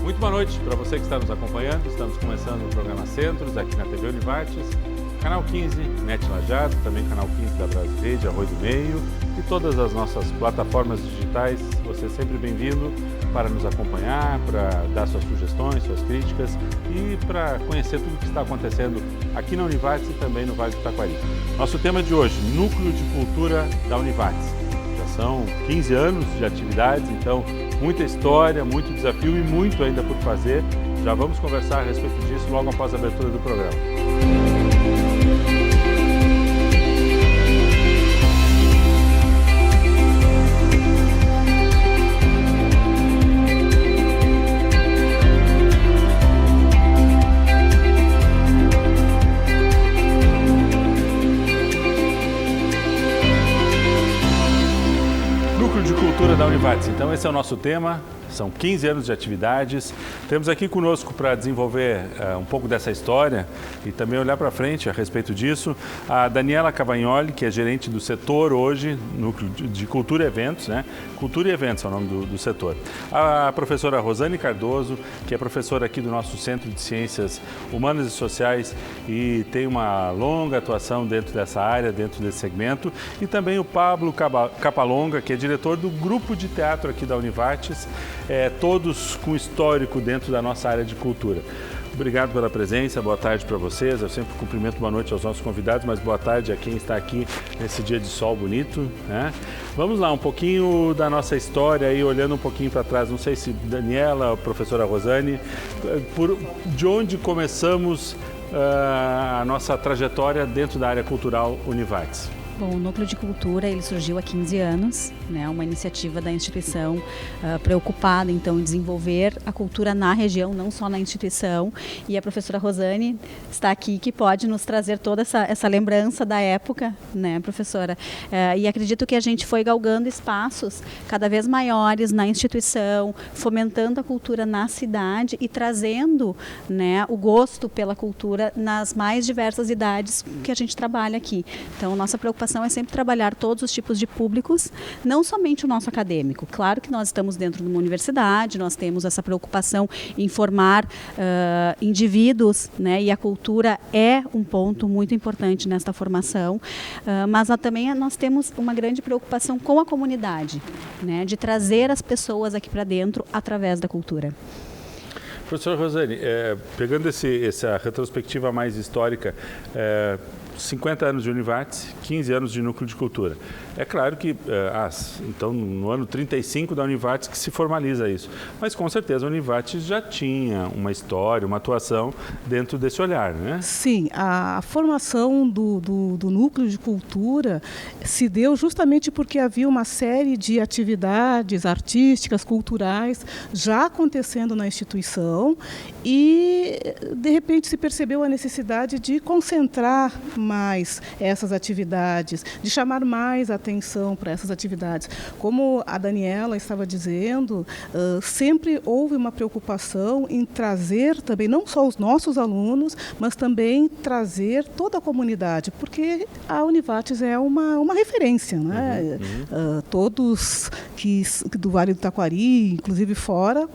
Muito boa noite para você que está nos acompanhando. Estamos começando o programa Centros aqui na TV Univates, canal 15, NET Lajeado, também canal 15 da Brasrede, Arroio do Meio e todas as nossas plataformas digitais. Você é sempre bem-vindo para nos acompanhar, para dar suas sugestões, suas críticas e para conhecer tudo o que está acontecendo aqui na Univates e também no Vale do Taquari. Nosso tema de hoje, Núcleo de Cultura da Univates. Já são 15 anos de atividades, então muita história, muito desafio e muito ainda por fazer. Já vamos conversar a respeito disso logo após a abertura do programa. Núcleo de Cultura da Univates. Então esse é o nosso tema. São 15 anos de atividades. Temos aqui conosco para desenvolver um pouco dessa história e também olhar para frente a respeito disso, a Daniela Cavagnoli, que é gerente do setor hoje, Núcleo de Cultura e Eventos, né? Cultura e Eventos é o nome do setor. A professora Rosane Cardoso, que é professora aqui do nosso Centro de Ciências Humanas e Sociais e tem uma longa atuação dentro dessa área, dentro desse segmento. E também o Pablo Capalonga, que é diretor do grupo de teatro aqui da Univates, todos com histórico dentro da nossa área de cultura. Obrigado pela presença, boa tarde para vocês. Eu sempre cumprimento boa noite aos nossos convidados, mas boa tarde a quem está aqui nesse dia de sol bonito, né? Vamos lá, um pouquinho da nossa história aí, olhando um pouquinho para trás. Não sei se Daniela, a professora Rosane, de onde começamos a nossa trajetória dentro da área cultural Univates? Bom, o Núcleo de Cultura ele surgiu há 15 anos, né, uma iniciativa da instituição preocupada então em desenvolver a cultura na região, não só na instituição. E a professora Rosane está aqui, que pode nos trazer toda essa lembrança da época, né, professora? E acredito que a gente foi galgando espaços cada vez maiores na instituição, fomentando a cultura na cidade e trazendo, né, o gosto pela cultura nas mais diversas idades que a gente trabalha aqui. Então, nossa preocupação é sempre trabalhar todos os tipos de públicos, não somente o nosso acadêmico. Claro que nós estamos dentro de uma universidade, nós temos essa preocupação em formar indivíduos, né, e a cultura é um ponto muito importante nesta formação, mas também nós temos uma grande preocupação com a comunidade, né, de trazer as pessoas aqui para dentro através da cultura. Professora Rosane, pegando essa retrospectiva mais histórica, 50 anos de Univates, 15 anos de Núcleo de Cultura. É claro que, então, no ano 35 da Univates que se formaliza isso. Mas, com certeza, a Univates já tinha uma história, uma atuação dentro desse olhar, né? Sim, a formação do Núcleo de Cultura se deu justamente porque havia uma série de atividades artísticas, culturais, já acontecendo na instituição e, de repente, se percebeu a necessidade de concentrar mais essas atividades, de chamar mais atenção para essas atividades. Como a Daniela estava dizendo, sempre houve uma preocupação em trazer também, não só os nossos alunos, mas também trazer toda a comunidade, porque a Univates é uma referência, né? Todos do Vale do Taquari, inclusive fora,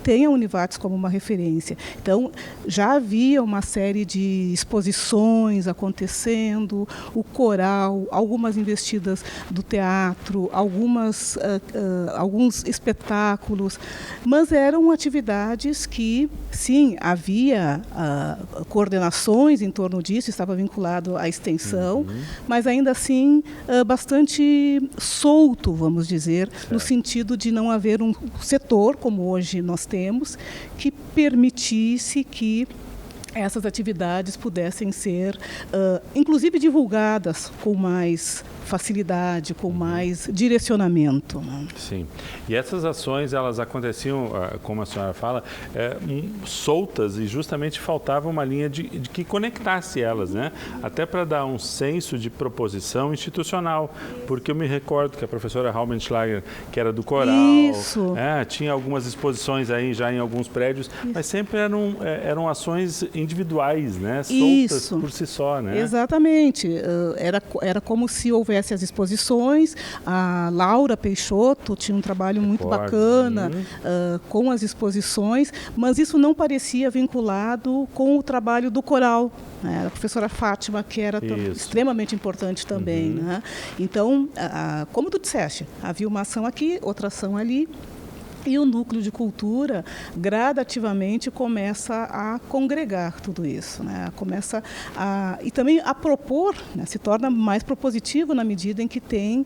tem a Univates como uma referência. Então, já havia uma série de exposições acontecendo, o coral, algumas investidas do teatro, alguns espetáculos, mas eram atividades que, sim, havia coordenações em torno disso, estava vinculado à extensão, mas ainda assim bastante solto, vamos dizer, no sentido de não haver um setor, como hoje nós temos, que permitisse que essas atividades pudessem ser, inclusive, divulgadas com mais facilidade, com mais direcionamento. Sim. E essas ações, elas aconteciam, como a senhora fala, soltas e justamente faltava uma linha de que conectasse elas, né? Até para dar um senso de proposição institucional, porque eu me recordo que a professora Raumenschlager, que era do coral, tinha algumas exposições aí já em alguns prédios, mas sempre eram ações individuais, né? Isso. Soltas por si só, né? Exatamente. Era como se houvesse as exposições. A Laura Peixoto tinha um trabalho muito bacana com as exposições, mas isso não parecia vinculado com o trabalho do coral. Né? A professora Fátima, que era extremamente importante também. Né? Então, como tu disseste, havia uma ação aqui, outra ação ali. E o núcleo de cultura gradativamente começa a congregar tudo isso, né? E também a propor, né? Se torna mais propositivo na medida em que tem,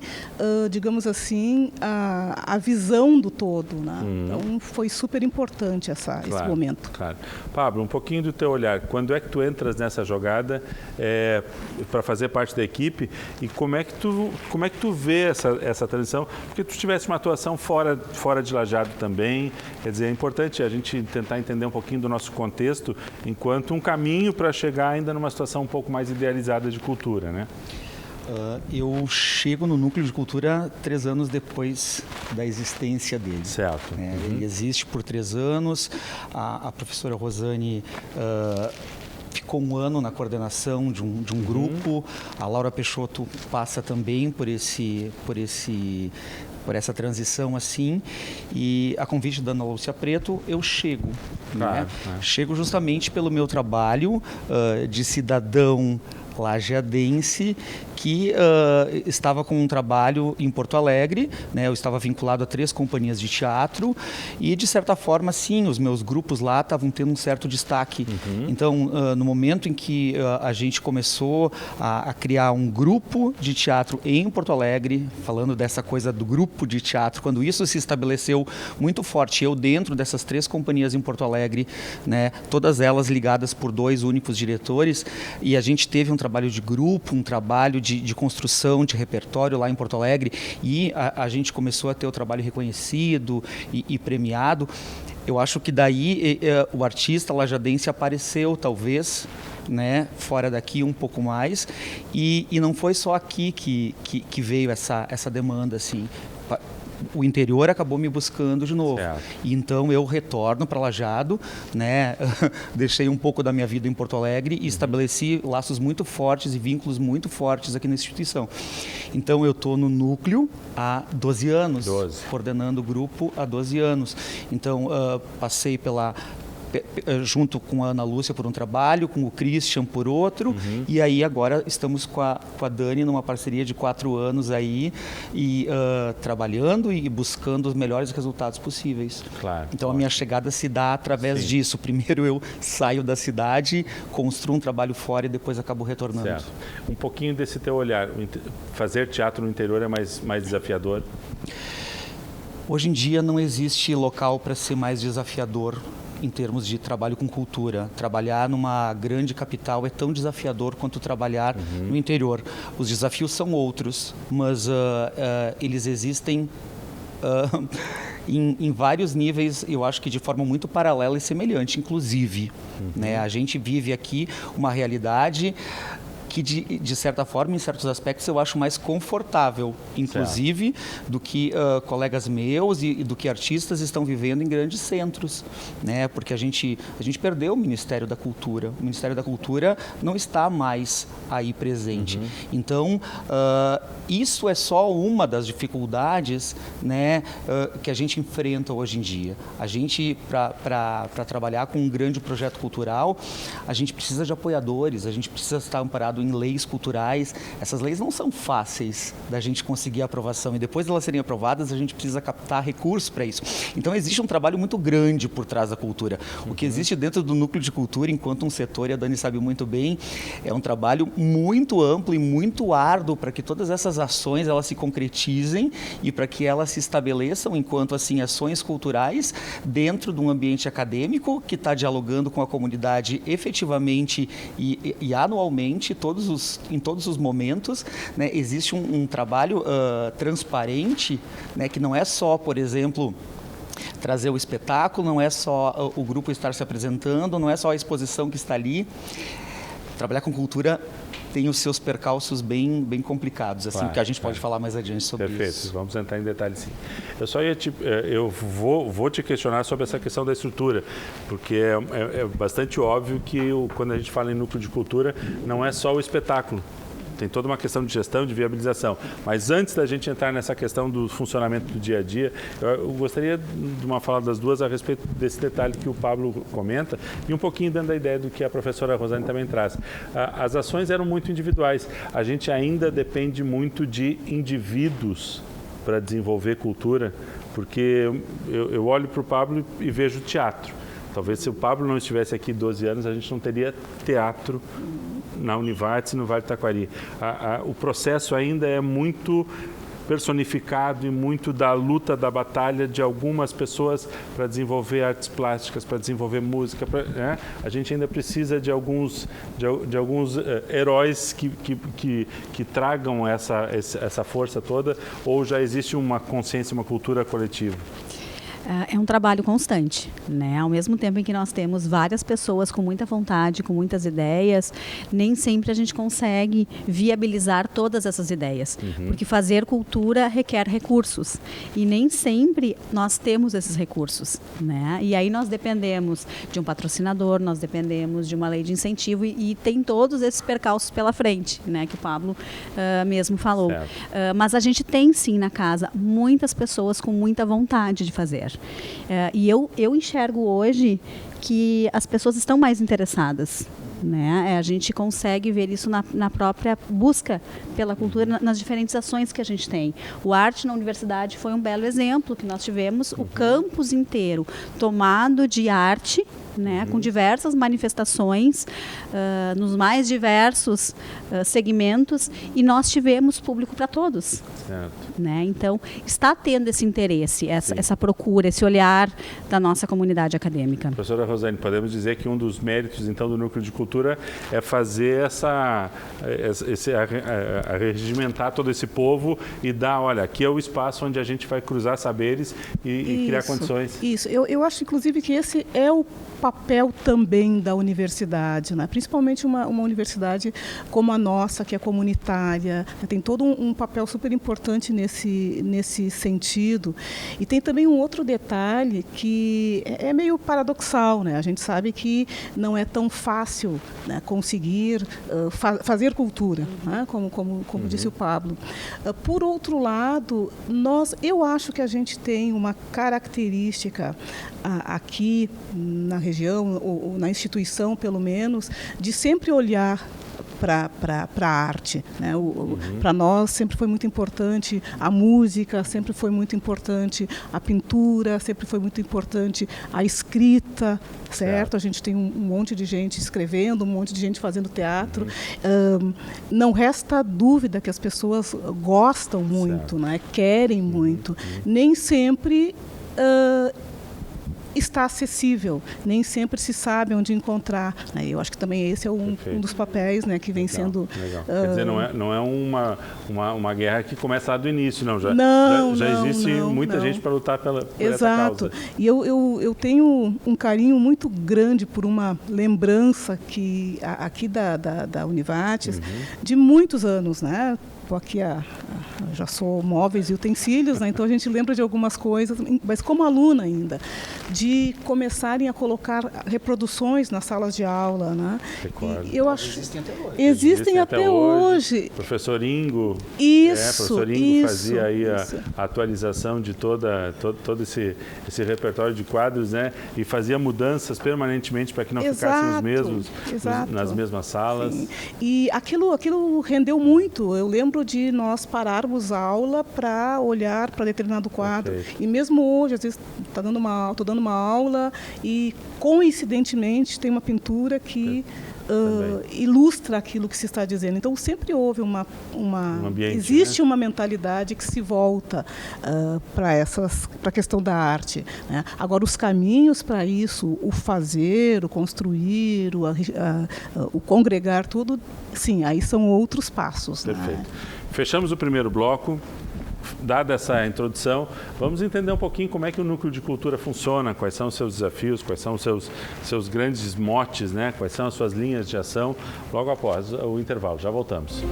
digamos assim, a visão do todo, né? Então foi super importante esse momento. Claro. Pablo, um pouquinho do teu olhar. Quando é que tu entras nessa jogada para fazer parte da equipe e como é que tu vê essa transição? Porque tu tivesse uma atuação fora de Lajeado também, quer dizer, é importante a gente tentar entender um pouquinho do nosso contexto enquanto um caminho para chegar ainda numa situação um pouco mais idealizada de cultura, né? Eu chego no núcleo de cultura 3 anos depois da existência dele. Certo. Ele existe por 3 anos, a professora Rosane ficou 1 ano na coordenação de um grupo, a Laura Peixoto passa também por essa transição assim, e a convite da Ana Lúcia Preto, eu chego. Claro, né? Chego justamente pelo meu trabalho de cidadão lajeadense que estava com um trabalho em Porto Alegre, né? Eu estava vinculado a 3 companhias de teatro e, de certa forma, sim, os meus grupos lá estavam tendo um certo destaque. Então, no momento em que a gente começou a criar um grupo de teatro em Porto Alegre, falando dessa coisa do grupo de teatro, quando isso se estabeleceu muito forte, eu dentro dessas 3 companhias em Porto Alegre, né? Todas elas ligadas por 2 únicos diretores, e a gente teve um trabalho de grupo, um trabalho de construção de repertório lá em Porto Alegre, e a gente começou a ter o trabalho reconhecido e premiado. Eu acho que daí o artista lajadense apareceu, talvez, né, fora daqui um pouco mais, e não foi só aqui que veio essa demanda, assim. O interior acabou me buscando de novo. Certo. E então eu retorno para Lajeado, né? Deixei um pouco da minha vida em Porto Alegre e estabeleci laços muito fortes e vínculos muito fortes aqui na instituição. Então eu estou no núcleo há 12 anos, coordenando o grupo há 12 anos. Então passei junto com a Ana Lúcia por um trabalho, com o Christian por outro, e aí agora estamos com a Dani numa parceria de 4 anos aí, e trabalhando e buscando os melhores resultados possíveis. Claro. Então a minha chegada se dá através disso. Primeiro eu saio da cidade, construo um trabalho fora e depois acabo retornando. Certo. Um pouquinho desse teu olhar, fazer teatro no interior é mais desafiador? Hoje em dia não existe local para ser mais desafiador em termos de trabalho com cultura. Trabalhar numa grande capital é tão desafiador quanto trabalhar no interior. Os desafios são outros, mas eles existem em vários níveis, eu acho que de forma muito paralela e semelhante, inclusive. Né? A gente vive aqui uma realidade que, de certa forma, em certos aspectos, eu acho mais confortável, inclusive, do que colegas meus e do que artistas estão vivendo em grandes centros, né? Porque a gente perdeu o Ministério da Cultura. O Ministério da Cultura não está mais aí presente. Então, isso é só uma das dificuldades, né, que a gente enfrenta hoje em dia. A gente, para trabalhar com um grande projeto cultural, a gente precisa de apoiadores, a gente precisa estar amparado em leis culturais. Essas leis não são fáceis da gente conseguir a aprovação, e depois de elas serem aprovadas a gente precisa captar recursos para isso. Então existe um trabalho muito grande por trás da cultura. O que existe dentro do núcleo de cultura enquanto um setor, e a Dani sabe muito bem, é um trabalho muito amplo e muito árduo para que todas essas ações elas se concretizem e para que elas se estabeleçam enquanto assim ações culturais dentro de um ambiente acadêmico que está dialogando com a comunidade efetivamente e anualmente em todos os momentos, né? Existe um trabalho transparente, né? Que não é só, por exemplo, trazer o espetáculo, não é só o grupo estar se apresentando, não é só a exposição que está ali. Trabalhar com cultura tem os seus percalços bem complicados, assim, Claro, que a gente pode falar mais adiante sobre Perfeito, isso. vamos entrar em detalhes sim. Eu só ia eu vou te questionar sobre essa questão da estrutura, porque é bastante óbvio que quando a gente fala em núcleo de cultura, não é só o espetáculo. Tem toda uma questão de gestão, de viabilização. Mas antes da gente entrar nessa questão do funcionamento do dia a dia, eu gostaria de uma fala das duas a respeito desse detalhe que o Pablo comenta e um pouquinho dando a ideia do que a professora Rosane também traz. As ações eram muito individuais. A gente ainda depende muito de indivíduos para desenvolver cultura, porque eu olho para o Pablo e vejo teatro. Talvez se o Pablo não estivesse aqui 12 anos, a gente não teria teatro na Univates e no Vale do Taquari. O processo ainda é muito personificado e muito da luta, da batalha de algumas pessoas para desenvolver artes plásticas, para desenvolver música. A gente ainda precisa de alguns heróis que tragam essa força toda, ou já existe uma consciência, uma cultura coletiva? É um trabalho constante, né? Ao mesmo tempo em que nós temos várias pessoas com muita vontade, com muitas ideias, nem sempre a gente consegue viabilizar todas essas ideias, porque fazer cultura requer recursos e nem sempre nós temos esses recursos, né? E aí nós dependemos de um patrocinador, nós dependemos de uma lei de incentivo e tem todos esses percalços pela frente, né? Que o Pablo mesmo falou. Mas a gente tem sim na casa muitas pessoas com muita vontade de fazer. E eu enxergo hoje que as pessoas estão mais interessadas, né? A gente consegue ver isso na própria busca pela cultura, nas diferentes ações que a gente tem. O Arte na Universidade foi um belo exemplo que nós tivemos, o campus inteiro tomado de arte, né, com diversas manifestações nos mais diversos segmentos, e nós tivemos público para todos. Certo. Né? Então, está tendo esse interesse, essa procura, esse olhar da nossa comunidade acadêmica. Professora Rosane, podemos dizer que um dos méritos, então, do Núcleo de Cultura é fazer regimentar todo esse povo e dar, olha, aqui é o espaço onde a gente vai cruzar saberes e criar condições. Isso, eu acho, inclusive, que esse é o papel também da universidade, né? Principalmente uma universidade como a nossa, que é comunitária, tem todo um papel super importante nesse sentido. E tem também um outro detalhe que é meio paradoxal, né? A gente sabe que não é tão fácil, né, conseguir fazer cultura, né? Como disse o Pablo. Por outro lado, eu acho que a gente tem uma característica aqui na região, ou na instituição pelo menos, de sempre olhar para a arte, né? Para nós sempre foi muito importante a música, sempre foi muito importante a pintura, sempre foi muito importante a escrita, certo? A gente tem um monte de gente escrevendo, um monte de gente fazendo teatro. Não resta dúvida que as pessoas gostam muito, né? Querem muito. Nem sempre está acessível, nem sempre se sabe onde encontrar, né? Eu acho que também esse é um dos papéis, né, que vem sendo... Legal. Quer dizer, não é uma guerra que começa lá do início, não. Já existe muita gente para lutar por essa causa. E eu tenho um carinho muito grande por uma lembrança que aqui da Univates, de muitos anos, né? Estou aqui, já sou móveis e utensílios, né? Então a gente lembra de algumas coisas, mas como aluna ainda, de começarem a colocar reproduções nas salas de aula, né? E eu acho existem até hoje. Existem até hoje. Professor Ingo, professor Ingo fazia aí a atualização de todo esse repertório de quadros, né? E fazia mudanças permanentemente para que não ficassem os mesmos nas mesmas salas. Sim. E aquilo rendeu muito. Eu lembro de nós pararmos a aula para olhar para determinado quadro. E mesmo hoje, às vezes, estou dando uma aula e, coincidentemente, tem uma pintura que ilustra aquilo que se está dizendo. Então, sempre houve um ambiente, existe, né? Uma mentalidade que se volta para a questão da arte, né? Agora, os caminhos para isso, o fazer, o construir, o congregar, tudo, sim, aí são outros passos. Perfeito. Né? Fechamos o primeiro bloco. dada essa introdução, vamos entender um pouquinho como é que o Núcleo de Cultura funciona, quais são os seus desafios, quais são os seus grandes motes, né? Quais são as suas linhas de ação, logo após o intervalo. Já voltamos.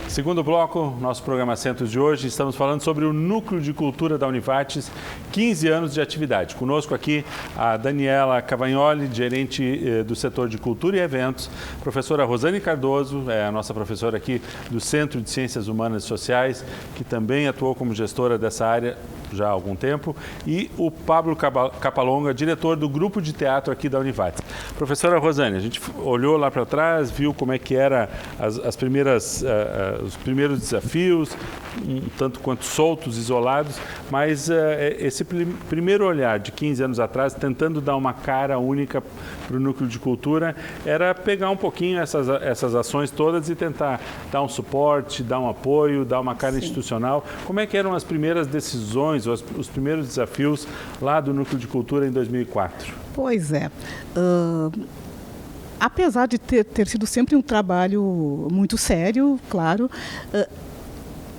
Segundo bloco, nosso programa Centro de hoje, estamos falando sobre o Núcleo de Cultura da Univates, 15 anos de atividade. Conosco aqui a Daniela Cavagnoli, gerente do setor de Cultura e Eventos, professora Rosane Cardoso, a nossa professora aqui do Centro de Ciências Humanas e Sociais, que também atuou como gestora dessa área já há algum tempo, e o Pablo Capalonga, diretor do grupo de teatro aqui da Univates. Professora Rosane, a gente olhou lá para trás, viu como é que era os primeiros desafios, tanto quanto soltos, isolados, mas esse primeiro olhar de 15 anos atrás, tentando dar uma cara única para o Núcleo de Cultura, era pegar um pouquinho essas ações todas e tentar dar um suporte, dar um apoio, dar uma cara institucional. Como é que eram as primeiras decisões, os primeiros desafios lá do Núcleo de Cultura em 2004? Pois é. Apesar de ter sido sempre um trabalho muito sério, claro,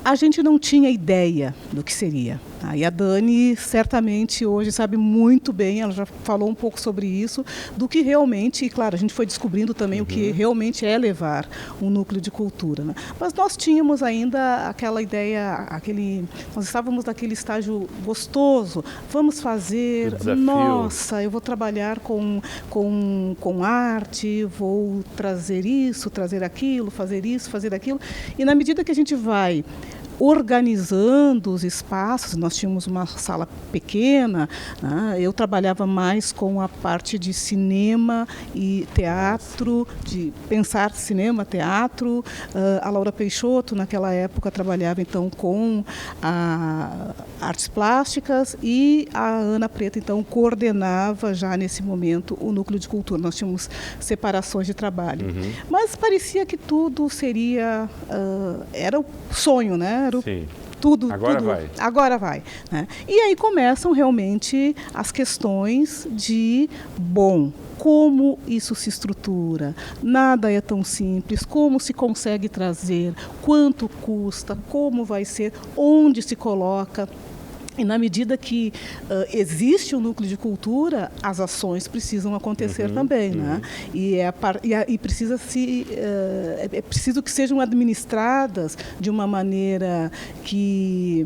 a gente não tinha ideia do que seria. E a Dani certamente hoje sabe muito bem, ela já falou um pouco sobre isso, do que realmente, e claro, a gente foi descobrindo também o que realmente é levar um núcleo de cultura, né? Mas nós tínhamos ainda aquela ideia, nós estávamos naquele estágio gostoso, vamos fazer, nossa, eu vou trabalhar com arte, vou trazer isso, trazer aquilo, fazer isso, fazer aquilo, e na medida que a gente vai organizando os espaços, nós tínhamos uma sala pequena, né? Eu trabalhava mais com a parte de cinema e teatro, de pensar cinema, teatro. A Laura Peixoto, naquela época, trabalhava então com artes plásticas, e a Ana Preta, então, coordenava já nesse momento o Núcleo de Cultura. Nós tínhamos separações de trabalho. Mas parecia que tudo seria... era o sonho, né? Sim. Agora vai. Né? E aí começam realmente as questões de, como isso se estrutura? Nada é tão simples. Como se consegue trazer? Quanto custa? Como vai ser? Onde se coloca? E na medida que existe um núcleo de cultura, as ações precisam acontecer também, né? E precisa é preciso que sejam administradas de uma maneira que,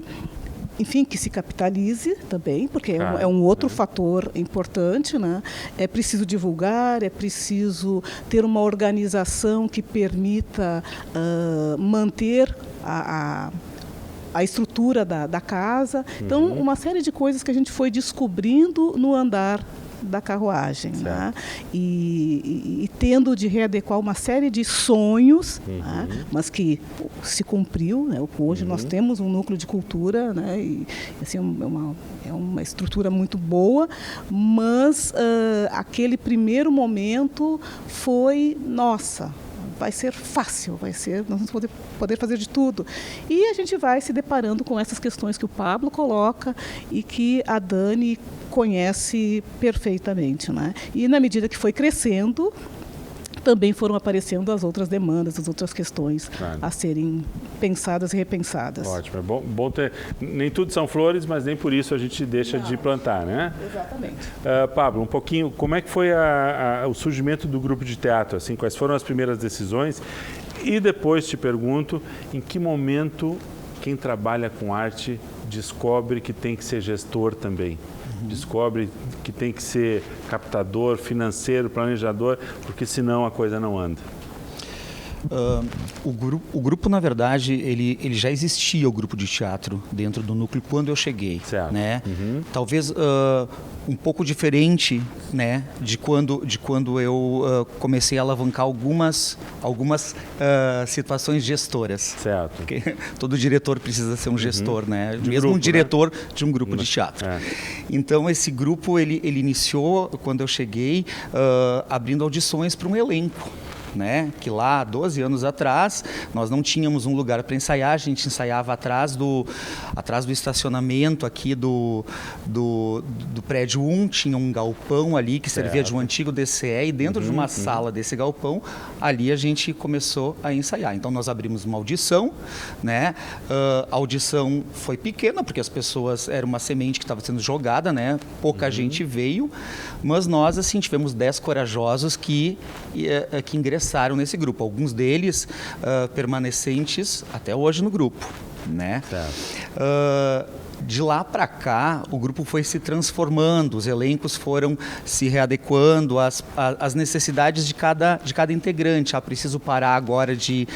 enfim, que se capitalize também, porque é um outro fator importante, né? É preciso divulgar, é preciso ter uma organização que permita manter a estrutura da casa. Então, uma série de coisas que a gente foi descobrindo no andar da carruagem, né? E tendo de readequar uma série de sonhos, né? Mas que se cumpriu, né? Hoje nós temos um núcleo de cultura, né? E assim, é uma estrutura muito boa, mas aquele primeiro momento foi, nossa, vai ser fácil, nós vamos poder fazer de tudo. E a gente vai se deparando com essas questões que o Pablo coloca e que a Dani conhece perfeitamente, né? E na medida que foi crescendo, também foram aparecendo as outras demandas, as outras questões a serem pensadas e repensadas. Ótimo, é bom ter... Nem tudo são flores, mas nem por isso a gente deixa de plantar, né? Exatamente. Pablo, um pouquinho, como é que foi o surgimento do grupo de teatro? Assim, quais foram as primeiras decisões? E depois te pergunto, em que momento quem trabalha com arte descobre que tem que ser gestor também? Descobre que tem que ser captador, financeiro, planejador, porque senão a coisa não anda. O grupo, na verdade, ele já existia, o grupo de teatro, dentro do núcleo quando eu cheguei. Certo. Né? Talvez um pouco diferente, né, de quando eu comecei a alavancar algumas situações gestoras. Certo. Porque todo diretor precisa ser um gestor, né? Mesmo grupo, um diretor de um grupo de teatro. Então, esse grupo, ele iniciou, quando eu cheguei, abrindo audições para um elenco. né? Que lá, 12 anos atrás, nós não tínhamos um lugar para ensaiar, a gente ensaiava atrás do estacionamento aqui do prédio 1, tinha um galpão ali que servia de um antigo DCE, e dentro de uma sala desse galpão, ali a gente começou a ensaiar. Então nós abrimos uma audição, né? A audição foi pequena, porque as pessoas, era uma semente que estava sendo jogada, né? Pouca gente veio, mas nós, assim, tivemos 10 corajosos que ingressaram nesse grupo. Alguns deles permanecentes até hoje no grupo, né? De lá para cá, o grupo foi se transformando, os elencos foram se readequando às necessidades de cada integrante. Preciso parar agora de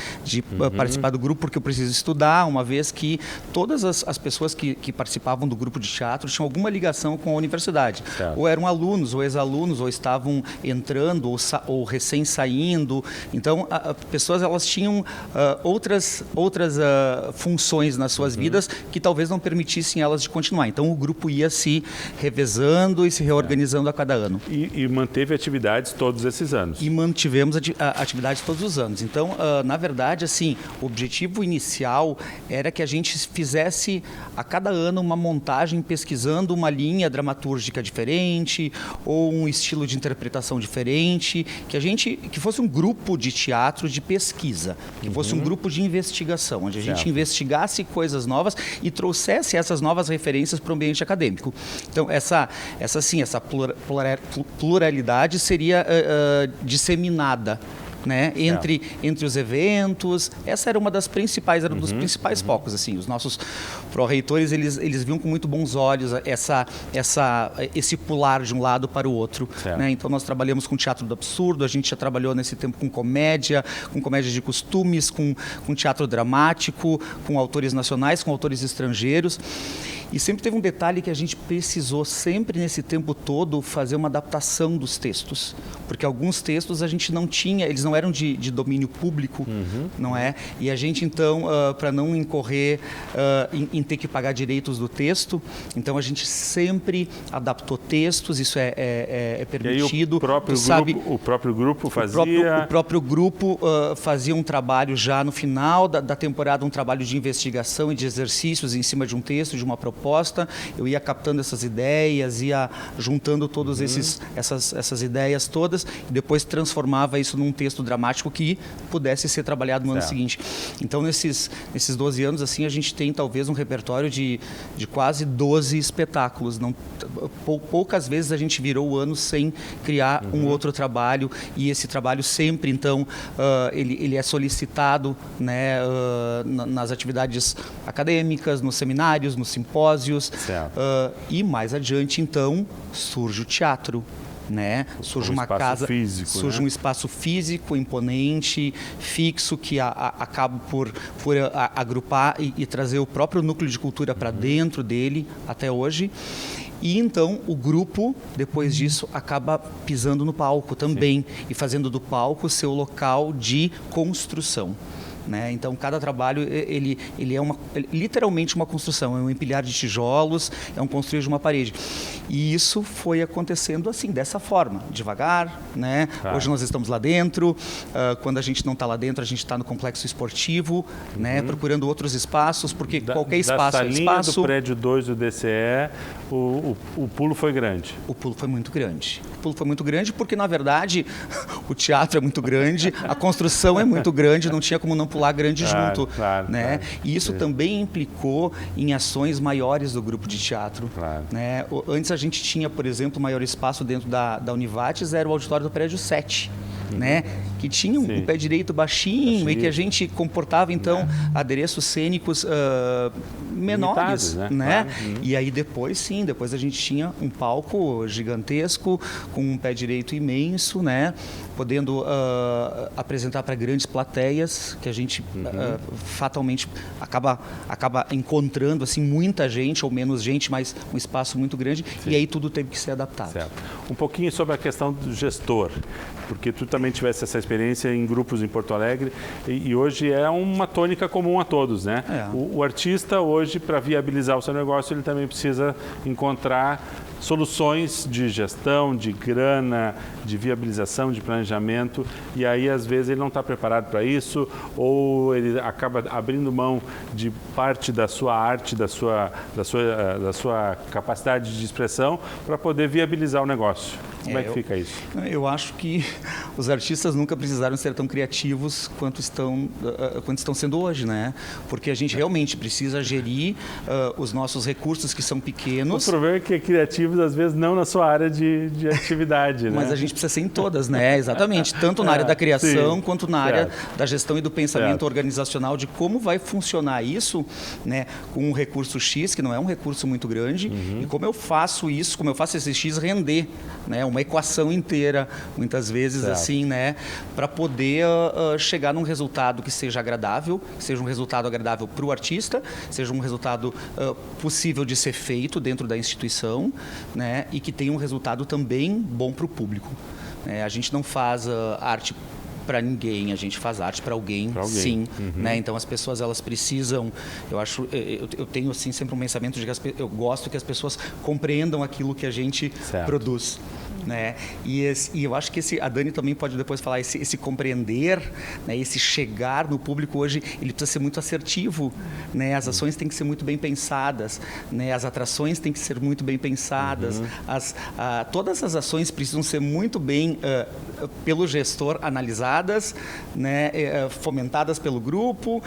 participar do grupo porque eu preciso estudar, uma vez que todas as pessoas que participavam do grupo de teatro tinham alguma ligação com a universidade. Ou eram alunos, ou ex-alunos, ou estavam entrando, ou recém-saindo. Então, pessoas elas tinham outras funções nas suas vidas que talvez não permitissem elas de continuar. Então o grupo ia se revezando e se reorganizando a cada ano. E manteve atividades todos esses anos? E mantivemos atividades todos os anos. Então, na verdade, assim, o objetivo inicial era que a gente fizesse a cada ano uma montagem pesquisando uma linha dramatúrgica diferente ou um estilo de interpretação diferente, que fosse um grupo de teatro de pesquisa, que fosse um grupo de investigação, onde a gente investigasse coisas novas e trouxesse essas novas referências para o ambiente acadêmico. Então, essa pluralidade seria disseminada, né, entre os eventos. Essa era uma das principais, era um dos principais focos, assim. Os nossos pró-reitores, eles viam com muito bons olhos esse pular de um lado para o outro, né? Então nós trabalhamos com teatro do absurdo, a gente já trabalhou nesse tempo com comédia de costumes, com teatro dramático, com autores nacionais, com autores estrangeiros. E sempre teve um detalhe que a gente precisou sempre nesse tempo todo fazer uma adaptação dos textos, porque alguns textos a gente não tinha, eles não eram de domínio público, não é? E a gente então, para não incorrer em ter que pagar direitos do texto, então a gente sempre adaptou textos, isso é permitido. E aí o próprio grupo fazia... O próprio grupo fazia um trabalho já no final da temporada, um trabalho de investigação e de exercícios em cima de um texto, de uma proposta. Eu ia captando essas ideias, ia juntando todas essas ideias todas e depois transformava isso num texto dramático que pudesse ser trabalhado no ano seguinte. Então, nesses 12 anos, assim, a gente tem talvez um repertório de quase 12 espetáculos. Poucas vezes a gente virou o ano sem criar um outro trabalho, e esse trabalho sempre, então, ele é solicitado, né, nas atividades acadêmicas, nos seminários, nos simpósios. E mais adiante, então, surge o teatro, né? Surge uma casa físico, surge um espaço físico imponente, fixo, que acaba por agrupar e trazer o próprio núcleo de cultura para dentro dele até hoje. E então o grupo, depois disso, acaba pisando no palco também e fazendo do palco seu local de construção. Né? Então, cada trabalho ele é literalmente uma construção, é um empilhar de tijolos, é um construir de uma parede. E isso foi acontecendo assim, dessa forma, devagar, né? Hoje nós estamos lá dentro, quando a gente não está lá dentro, a gente está no complexo esportivo, né? Procurando outros espaços, porque qualquer espaço é espaço. Da salinha do prédio 2 do DCE, o pulo foi grande. O pulo foi muito grande. O pulo foi muito grande porque, na verdade, o teatro é muito grande, a construção é muito grande, não tinha como não pular grande junto, né? E isso também implicou em ações maiores do grupo de teatro, né? Antes a gente tinha, por exemplo, o maior espaço dentro da Univates era o auditório do prédio 7, né? Que tinha um pé direito baixinho e que a gente comportava, então, adereços cênicos menores, né? E aí depois a gente tinha um palco gigantesco, com um pé direito imenso, né? Podendo apresentar para grandes plateias, que a gente fatalmente acaba encontrando, assim, muita gente ou menos gente, mas um espaço muito grande, e aí tudo teve que ser adaptado. Um pouquinho sobre a questão do gestor, porque tu também também tivesse essa experiência em grupos em Porto Alegre e hoje é uma tônica comum a todos, né? O artista hoje, para viabilizar o seu negócio, ele também precisa encontrar soluções de gestão, de grana, de viabilização, de planejamento, e aí às vezes ele não está preparado para isso, ou ele acaba abrindo mão de parte da sua arte, da sua capacidade de expressão para poder viabilizar o negócio. Como é que fica isso? Eu acho que os artistas nunca precisaram ser tão criativos quanto estão sendo hoje, né? Porque a gente realmente precisa gerir os nossos recursos que são pequenos. O problema é que criativos, às vezes, não na sua área de atividade, né? Mas a gente precisa ser em todas, né? Exatamente. Tanto na área da criação, quanto na área da gestão e do pensamento organizacional, de como vai funcionar isso, né? Com um recurso X, que não é um recurso muito grande, e como eu faço isso, como eu faço esse X render, né? Uma equação inteira, muitas vezes, assim, né? Para poder chegar num resultado que seja agradável, que seja um resultado agradável para o artista, seja um resultado possível de ser feito dentro da instituição, né? E que tenha um resultado também bom para o público. A gente não faz arte para ninguém, a gente faz arte para alguém, sim, né? Então as pessoas, elas precisam, eu tenho assim sempre um pensamento de que eu gosto que as pessoas compreendam aquilo que a gente produz, né? E eu acho que a Dani também pode depois falar, esse compreender, né? Esse chegar no público hoje, ele precisa ser muito assertivo, né? As ações têm que ser muito bem pensadas, né? As atrações têm que ser muito bem pensadas, todas as ações precisam ser muito bem pelo gestor analisadas, né? Fomentadas pelo grupo,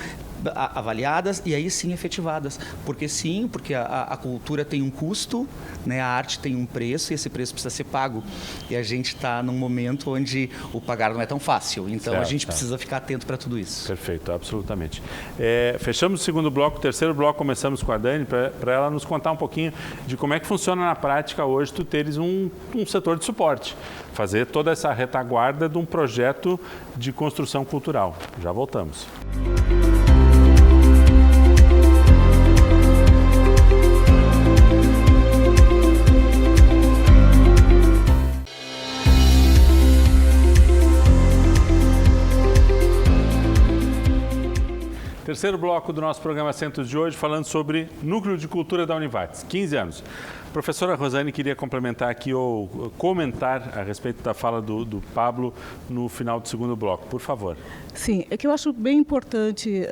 avaliadas e aí sim efetivadas. Porque a cultura tem um custo, né? A arte tem um preço e esse preço precisa ser pago. E a gente está num momento onde o pagar não é tão fácil. Então a gente precisa ficar atento para tudo isso. Perfeito, absolutamente. Fechamos o segundo bloco, o terceiro bloco começamos com a Dani, para ela nos contar um pouquinho de como é que funciona na prática hoje tu teres um setor de suporte. Fazer toda essa retaguarda de um projeto de construção cultural. Já voltamos. Terceiro bloco do nosso programa Centros de hoje, falando sobre Núcleo de Cultura da Univates, 15 anos. A professora Rosane queria complementar aqui ou comentar a respeito da fala do Pablo no final do segundo bloco, por favor. Sim, é que eu acho bem importante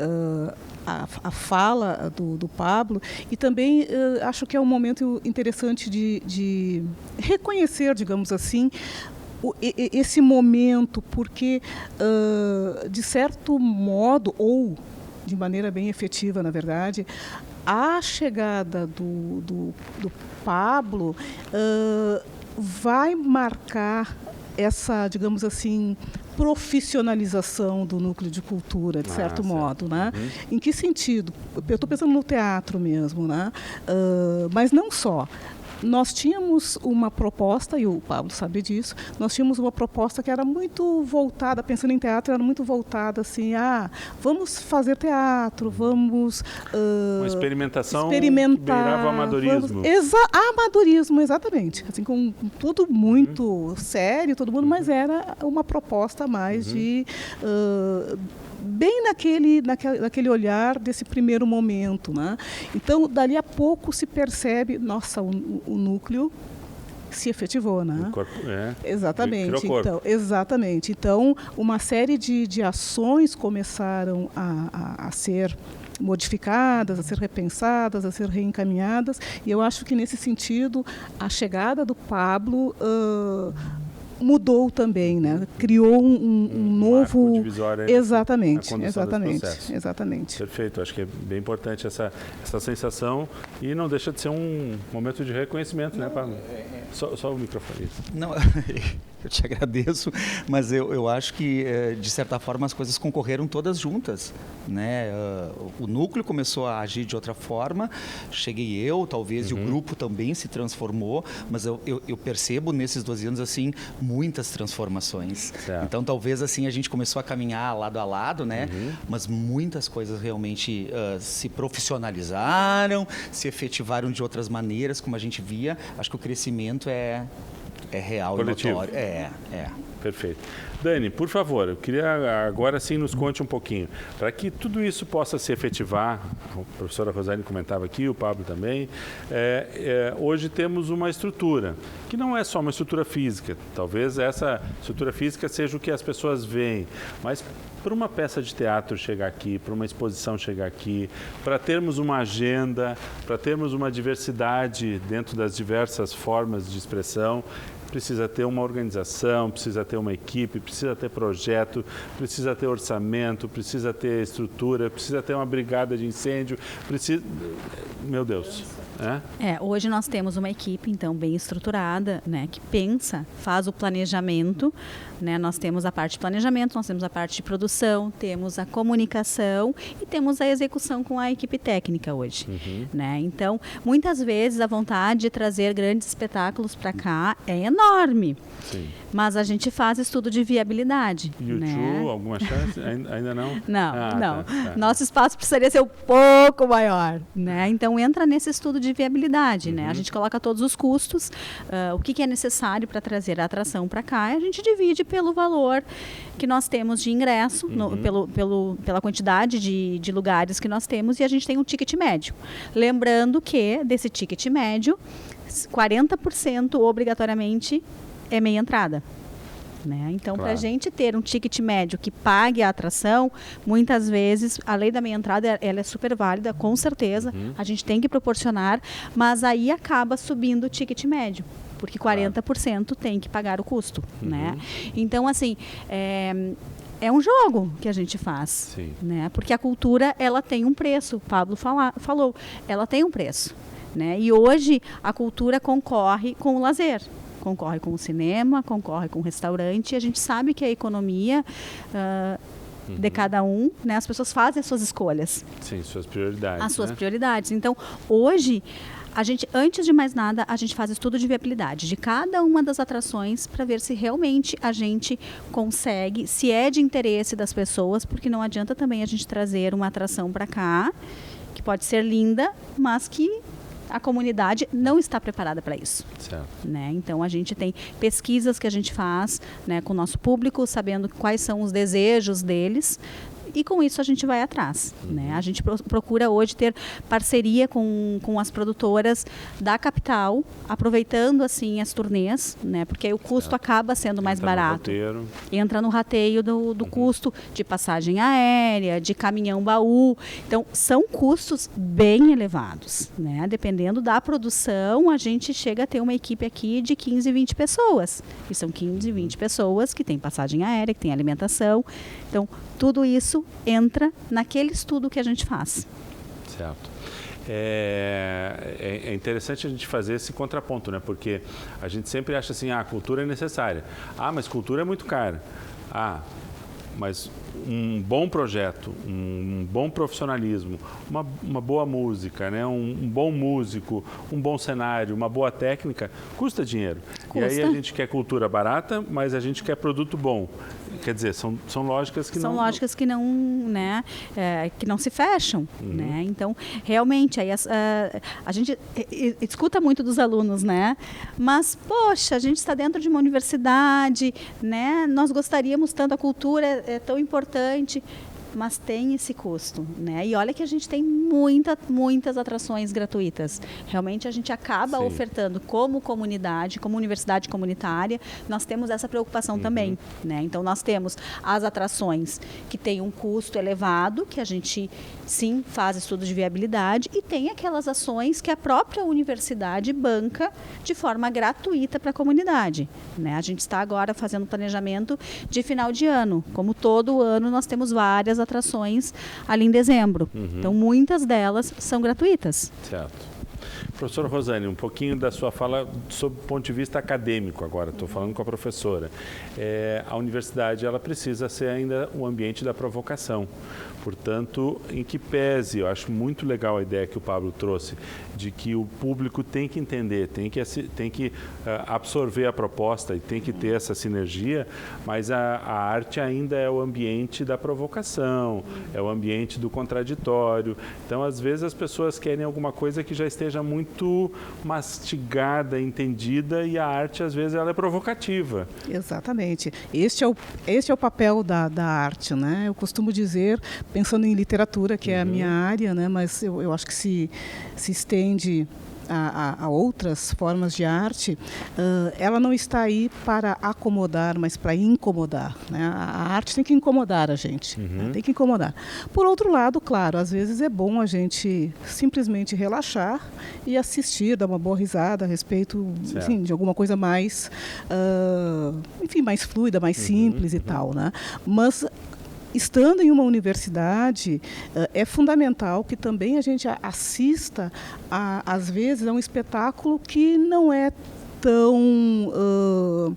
a fala do Pablo e também acho que é um momento interessante de reconhecer, digamos assim, esse momento, porque de certo modo, ou de maneira bem efetiva, na verdade, a chegada do Pablo vai marcar essa, digamos assim, profissionalização do núcleo de cultura, de certo modo, né? Em que sentido? Eu estou pensando no teatro mesmo, né? Mas não só. Nós tínhamos uma proposta, e o Pablo sabe disso, nós tínhamos uma proposta que era muito voltada, pensando em teatro, era muito voltada assim, vamos fazer teatro, vamos... uma experimentação que beirava o amadorismo. Amadorismo, exatamente. Assim, com tudo muito sério, todo mundo, mas era uma proposta mais de... bem naquele olhar desse primeiro momento, né? Então, dali a pouco se percebe, nossa, o núcleo se efetivou, né? O corpo, exatamente. Então, exatamente. Então, uma série de ações começaram a ser modificadas, a ser repensadas, a ser reencaminhadas, e eu acho que nesse sentido a chegada do Pablo mudou também, né? Criou um novo divisória. Exatamente. Perfeito, acho que é bem importante essa sensação e não deixa de ser um momento de reconhecimento, né, Pablo? Só o microfone. Não, eu te agradeço, mas eu acho que de certa forma as coisas concorreram todas juntas, né? O núcleo começou a agir de outra forma, cheguei eu, talvez, e o grupo também se transformou, mas eu percebo nesses 12 anos assim muitas transformações. Certo. Então talvez assim a gente começou a caminhar lado a lado, né? Mas muitas coisas realmente se profissionalizaram, se efetivaram de outras maneiras, como a gente via. Acho que o crescimento é é real coletivo. E notório. É. Perfeito. Dani, por favor, eu queria agora sim nos conte um pouquinho, para que tudo isso possa se efetivar, a professora Rosane comentava aqui, o Pablo também, hoje temos uma estrutura, que não é só uma estrutura física, talvez essa estrutura física seja o que as pessoas veem, mas para uma peça de teatro chegar aqui, para uma exposição chegar aqui, para termos uma agenda, para termos uma diversidade dentro das diversas formas de expressão, precisa ter uma organização, precisa ter uma equipe, precisa ter projeto, precisa ter orçamento, precisa ter estrutura, precisa ter uma brigada de incêndio, precisa... Meu Deus. Hoje nós temos uma equipe, então, bem estruturada, né, que pensa, faz o planejamento, né, nós temos a parte de planejamento, nós temos a parte de produção, temos a comunicação e temos a execução com a equipe técnica hoje, né, então, muitas vezes a vontade de trazer grandes espetáculos para cá é enorme. Sim. Mas a gente faz estudo de viabilidade. YouTube, né? Alguma chance? Ainda não? Não. Tá. Nosso espaço precisaria ser um pouco maior, né? Então entra nesse estudo de viabilidade, né? A gente coloca todos os custos, o que é necessário para trazer a atração para cá, e a gente divide pelo valor que nós temos de ingresso, pela quantidade de lugares que nós temos, e a gente tem um ticket médio. Lembrando que desse ticket médio, 40% obrigatoriamente é meia entrada. Né? Então, para a gente ter um ticket médio que pague a atração, muitas vezes a lei da meia entrada ela é super válida, com certeza, a gente tem que proporcionar, mas aí acaba subindo o ticket médio, porque 40% tem que pagar o custo. Né? Então, assim, é um jogo que a gente faz, né? Porque a cultura ela tem um preço, o Pablo falou, ela tem um preço. Né? E hoje a cultura concorre com o lazer, concorre com o cinema, concorre com o restaurante, e a gente sabe que a economia de cada um, né? As pessoas fazem as suas escolhas. Sim, suas prioridades. As suas prioridades. Então, hoje, a gente, antes de mais nada, a gente faz estudo de viabilidade de cada uma das atrações para ver se realmente a gente consegue, se é de interesse das pessoas, porque não adianta também a gente trazer uma atração para cá, que pode ser linda, mas que a comunidade não está preparada para isso. Certo. Né? Então, a gente tem pesquisas que a gente faz, né, com o nosso público, sabendo quais são os desejos deles, e com isso a gente vai atrás. Né? A gente procura hoje ter parceria com as produtoras da capital, aproveitando assim as turnês, né? Porque aí o custo acaba sendo mais barato. Entra no rateio do custo de passagem aérea, de caminhão baú. Então, são custos bem elevados. Né? Dependendo da produção, a gente chega a ter uma equipe aqui de 15, 20 pessoas. E são 15, 20 pessoas que têm passagem aérea, que têm alimentação. Então, tudo isso entra naquele estudo que a gente faz. Certo. É interessante a gente fazer esse contraponto, né? Porque a gente sempre acha assim, a cultura é necessária. Mas cultura é muito cara. Mas um bom projeto, um bom profissionalismo, uma boa música, né? Um bom músico, um bom cenário, uma boa técnica, custa dinheiro. Custa. E aí a gente quer cultura barata, mas a gente quer produto bom. Quer dizer, são lógicas que não... São lógicas que não, né, que não se fecham. Né? Então, realmente, aí a gente escuta muito dos alunos, né? Mas, poxa, a gente está dentro de uma universidade, né? Nós gostaríamos tanto, a cultura é tão importante, mas tem esse custo, né? E olha que a gente tem muitas atrações gratuitas. Realmente a gente acaba ofertando como comunidade, como universidade comunitária, nós temos essa preocupação também, né? Então nós temos as atrações que têm um custo elevado, que a gente sim faz estudo de viabilidade, e tem aquelas ações que a própria universidade banca de forma gratuita para a comunidade, né? A gente está agora fazendo planejamento de final de ano. Como todo ano nós temos várias atrações ali em dezembro. Então, muitas delas são gratuitas. Certo. Professora Rosane, um pouquinho da sua fala sob o ponto de vista acadêmico agora, estou falando com a professora. A universidade, ela precisa ser ainda o ambiente da provocação. Portanto, em que pese, eu acho muito legal a ideia que o Pablo trouxe, de que o público tem que entender, tem que absorver a proposta e tem que ter essa sinergia, mas a arte ainda é o ambiente da provocação, é o ambiente do contraditório. Então, às vezes, as pessoas querem alguma coisa que já esteja muito muito mastigada, entendida, e a arte, às vezes, ela é provocativa. Exatamente. Este é o papel da arte, né? Eu costumo dizer, pensando em literatura, que é a minha área, né? Mas eu acho que se estende a outras formas de arte, ela não está aí para acomodar, mas para incomodar, né? A arte tem que incomodar a gente, né? Tem que incomodar. Por outro lado, claro, às vezes é bom a gente simplesmente relaxar e assistir, dar uma boa risada a respeito, enfim, de alguma coisa mais, enfim, mais fluida, mais simples e tal, né? Mas estando em uma universidade, é fundamental que também a gente assista, às vezes, a um espetáculo que não é tão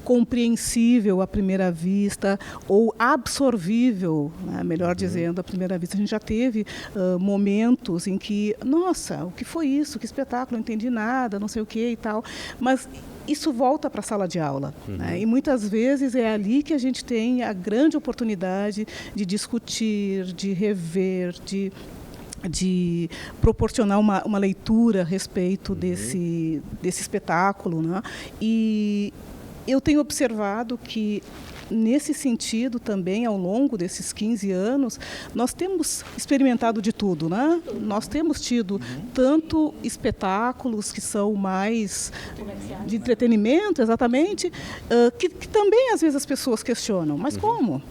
compreensível à primeira vista ou absorvível, né? Melhor dizendo, à primeira vista. A gente já teve momentos em que, nossa, o que foi isso? Que espetáculo? Não entendi nada, não sei o que e tal. Mas isso volta para a sala de aula, né? E muitas vezes é ali que a gente tem a grande oportunidade de discutir, de rever, de proporcionar uma leitura a respeito desse espetáculo, né? E eu tenho observado que, nesse sentido também, ao longo desses 15 anos, nós temos experimentado de tudo, né? Nós temos tido tanto espetáculos que são mais de entretenimento, exatamente, que também às vezes as pessoas questionam, mas como?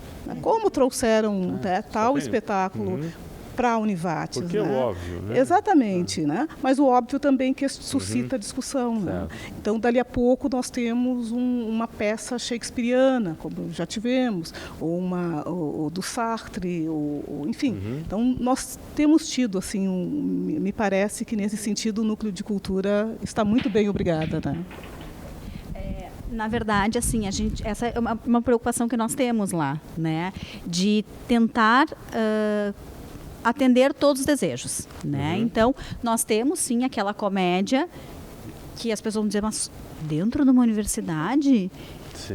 Como trouxeram tal espetáculo para a Univates? Porque né? é óbvio, né? Exatamente, né? Mas o óbvio também que suscita discussão, né? Então, dali a pouco, nós temos uma peça shakespeariana, como já tivemos, ou do Sartre, enfim. Então, nós temos tido, assim, me parece que, nesse sentido, o Núcleo de Cultura está muito bem, obrigada, né? Na verdade, assim, essa é uma preocupação que nós temos lá, né? De tentar atender todos os desejos, né? Então, nós temos, sim, aquela comédia que as pessoas vão dizer, mas dentro de uma universidade?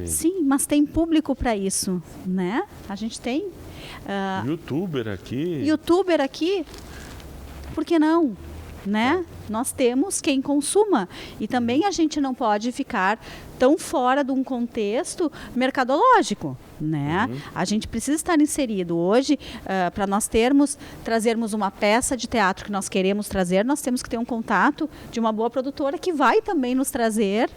Sim, mas tem público para isso, né? A gente tem... YouTuber aqui, por que não? Né? Nós temos quem consuma e também a gente não pode ficar tão fora de um contexto mercadológico, né? A gente precisa estar inserido hoje para nós trazermos uma peça de teatro que nós queremos trazer, nós temos que ter um contato de uma boa produtora que vai também nos trazer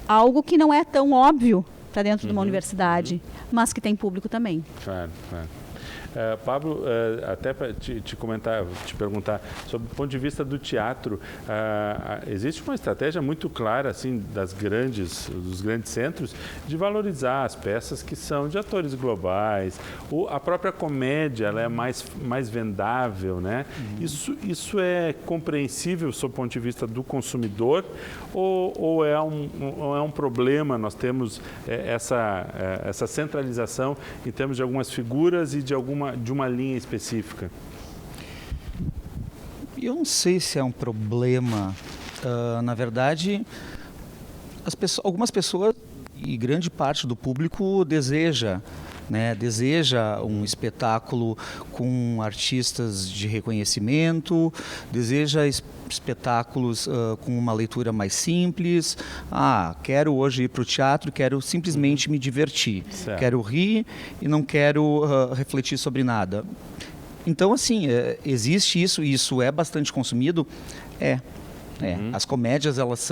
algo que não é tão óbvio para dentro de uma universidade, mas que tem público também. Claro. Pablo, até para te perguntar, sobre o ponto de vista do teatro, existe uma estratégia muito clara, assim, dos grandes centros, de valorizar as peças que são de atores globais, a própria comédia, ela é mais vendável, né? Isso é compreensível sob o ponto de vista do consumidor ou é um problema? Nós temos essa centralização em termos de algumas figuras e de uma linha específica? Eu não sei se é um problema. Na verdade, algumas pessoas e grande parte do público deseja um espetáculo com artistas de reconhecimento, deseja espetáculos com uma leitura mais simples. Quero hoje ir para o teatro, quero simplesmente me divertir. Certo. Quero rir e não quero refletir sobre nada. Então, assim, existe isso, e isso é bastante consumido? As comédias, elas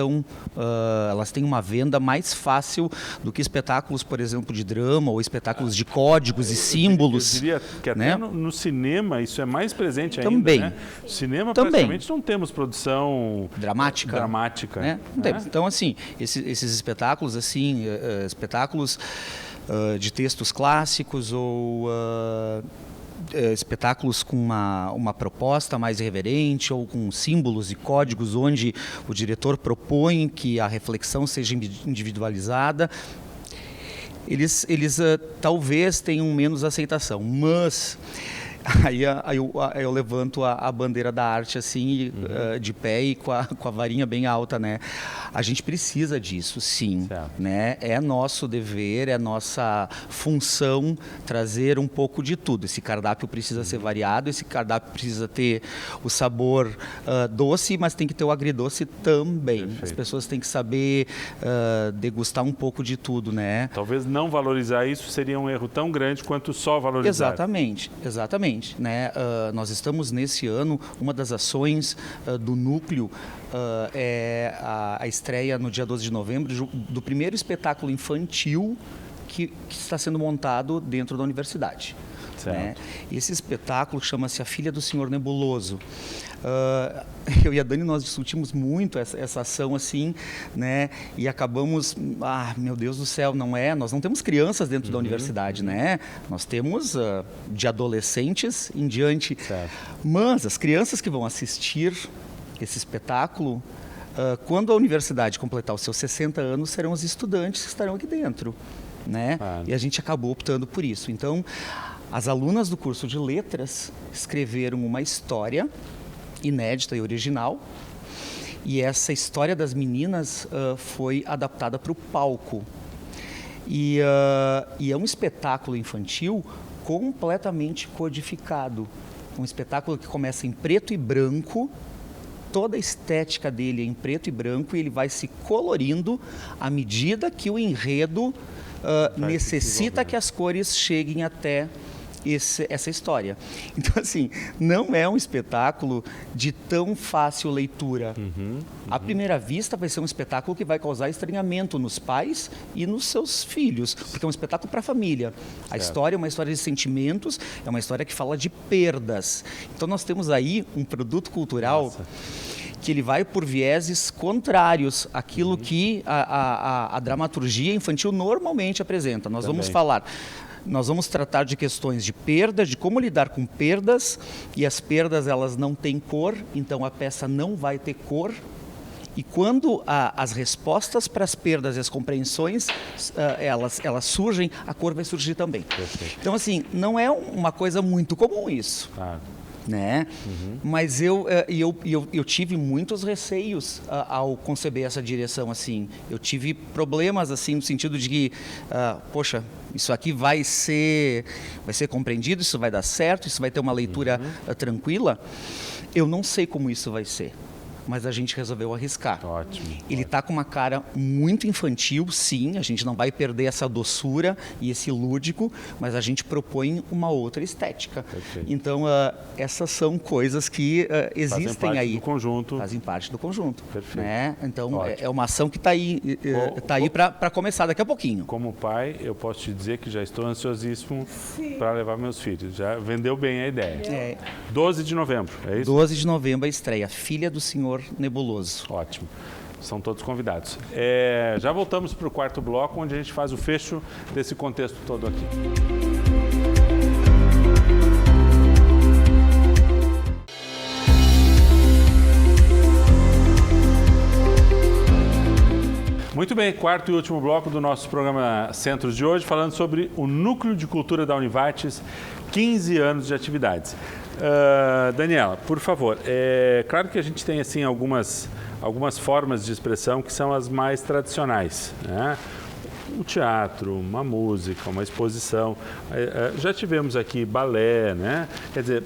têm uma venda mais fácil do que espetáculos, por exemplo, de drama ou espetáculos de códigos e símbolos. Eu diria que até no cinema isso é mais presente ainda. Também. Né? No cinema, praticamente, não temos produção dramática. Né? Então, assim, esses espetáculos, assim, de textos clássicos ou... espetáculos com uma proposta mais irreverente ou com símbolos e códigos onde o diretor propõe que a reflexão seja individualizada, eles talvez tenham menos aceitação, mas aí eu levanto a bandeira da arte assim, de pé e com a varinha bem alta, né? A gente precisa disso, sim. Certo. Né? É nosso dever, é nossa função trazer um pouco de tudo. Esse cardápio precisa ser variado, esse cardápio precisa ter o sabor doce, mas tem que ter o agridoce também. Perfeito. As pessoas têm que saber degustar um pouco de tudo, né? Talvez não valorizar isso seria um erro tão grande quanto só valorizar. Exatamente. Né? Nós estamos nesse ano, uma das ações do núcleo é a estreia no dia 12 de novembro do primeiro espetáculo infantil que está sendo montado dentro da universidade. Né? Esse espetáculo chama-se A Filha do Senhor Nebuloso. Eu e a Dani, nós discutimos muito essa ação assim, né? E acabamos, meu Deus do céu, nós não temos crianças dentro da universidade, né? Nós temos de adolescentes em diante. Certo. Mas as crianças que vão assistir esse espetáculo, quando a universidade completar os seus 60 anos, serão os estudantes que estarão aqui dentro, né? E a gente acabou optando por isso. Então, as alunas do curso de letras escreveram uma história inédita e original, e essa história das meninas foi adaptada para o palco. E é um espetáculo infantil completamente codificado. Um espetáculo que começa em preto e branco, toda a estética dele é em preto e branco, e ele vai se colorindo à medida que o enredo necessita que as cores cheguem até essa história. Então, assim, não é um espetáculo de tão fácil leitura. À primeira vista, vai ser um espetáculo que vai causar estranhamento nos pais e nos seus filhos, porque é um espetáculo para a família. A história é uma história de sentimentos, é uma história que fala de perdas. Então, nós temos aí um produto cultural que ele vai por vieses contrários àquilo que a dramaturgia infantil normalmente apresenta. Nós vamos tratar de questões de perda, de como lidar com perdas, e as perdas elas não têm cor, então a peça não vai ter cor. E quando as respostas para as perdas e as compreensões elas surgem, a cor vai surgir também. Perfeito. Então, assim, não é uma coisa muito comum isso. Né? Mas eu tive muitos receios ao conceber essa direção assim. Eu tive problemas assim no sentido de que, poxa, isso aqui vai ser compreendido, isso vai dar certo, isso vai ter uma leitura tranquila. Eu não sei como isso vai ser, mas a gente resolveu arriscar. Ótimo. Ele está com uma cara muito infantil, sim, a gente não vai perder essa doçura e esse lúdico, mas a gente propõe uma outra estética. Perfeito. Então, essas são coisas que existem aí. Fazem parte do conjunto. Perfeito. Né? Então, é uma ação que está aí, para começar daqui a pouquinho. Como pai, eu posso te dizer que já estou ansiosíssimo para levar meus filhos. Já vendeu bem a ideia. 12 de novembro, é isso? 12 de novembro a estreia, Filha do Senhor Nebuloso. Ótimo. São todos convidados. Já voltamos para o quarto bloco, onde a gente faz o fecho desse contexto todo aqui. Muito bem, quarto e último bloco do nosso programa Centros de hoje, falando sobre o Núcleo de Cultura da Univates, 15 anos de atividades. Daniela, por favor, claro que a gente tem assim algumas formas de expressão que são as mais tradicionais, né? O teatro, uma música, uma exposição. Já tivemos aqui balé, né? Quer dizer,